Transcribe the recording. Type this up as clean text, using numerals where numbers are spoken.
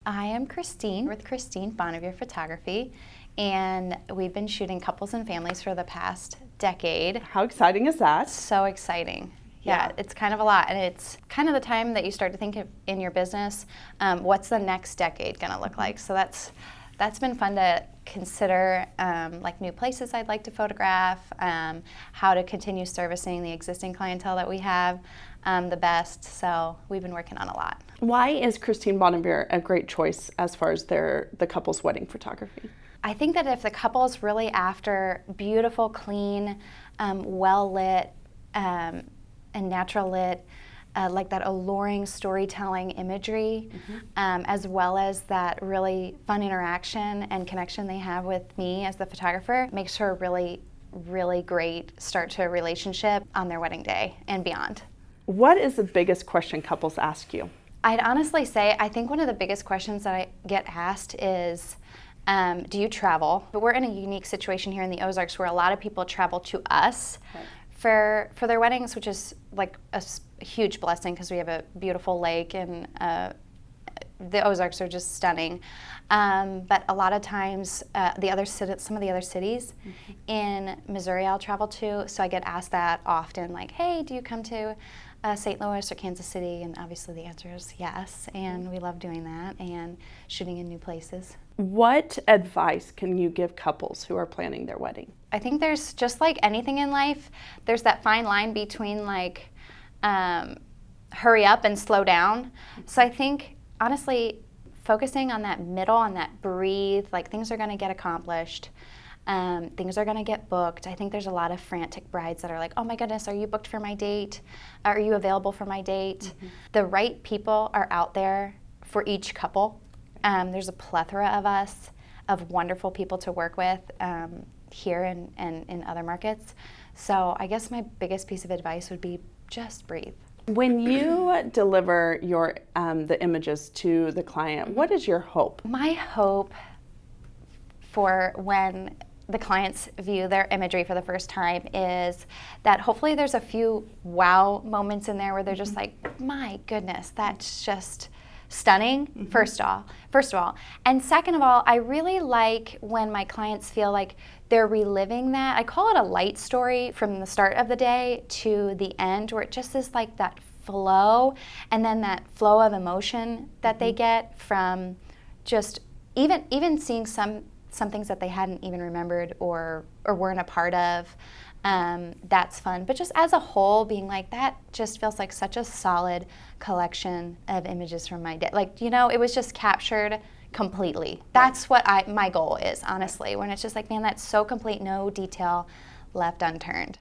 I am Christine with ChristineBonnivier Photography, and we've been shooting couples and families for the past decade. How exciting is that? So exciting. Yeah, it's kind of a lot, and it's kind of the time that you start to think of in your business, what's the next decade going to look like? So that's been fun to consider, like new places I'd like to photograph, how to continue servicing the existing clientele that we have the best. So we've been working on a lot. Why is Christine a great choice as far as the couple's wedding photography? I think that if the couple's really after beautiful, clean, well-lit, and natural lit, like that alluring storytelling imagery, as well as that really fun interaction and connection they have with me as the photographer, makes for a really, really great start to a relationship on their wedding day and beyond. What is the biggest question couples ask you? I'd honestly say I think one of the biggest questions that I get asked is, do you travel? But we're in a unique situation here in the Ozarks where a lot of people travel to us for their weddings, which is like a huge blessing because we have a beautiful lake and the Ozarks are just stunning. But a lot of times, some of the other cities in Missouri I'll travel to, so I get asked that often, like, hey, do you come to St. Louis or Kansas City? And obviously the answer is yes, and we love doing that and shooting in new places. What advice can you give couples who are planning their wedding? I think there's, just like anything in life, there's that fine line between like hurry up and slow down. So I think, honestly, focusing on that middle, on that breathe, like things are going to get accomplished. Things are going to get booked. I think there's a lot of frantic brides that are like, oh my goodness, are you booked for my date? Are you available for my date? The right people are out there for each couple. There's a plethora of us, of wonderful people to work with here and in other markets. So I guess my biggest piece of advice would be just breathe. When you deliver the images to the client, what is your hope? My hope for when the clients view their imagery for the first time is that hopefully there's a few wow moments in there where they're just like, my goodness, that's just stunning, first of all. And second of all, I really like when my clients feel like they're reliving that. I call it a light story from the start of the day to the end, where it just is like that flow, and then that flow of emotion that they get from just even seeing some things that they hadn't even remembered or weren't a part of. That's fun. But just as a whole, being like, that just feels like such a solid collection of images from my day. Like, it was just captured completely. That's what my goal is, honestly, when it's just like, man, that's so complete, no detail left unturned.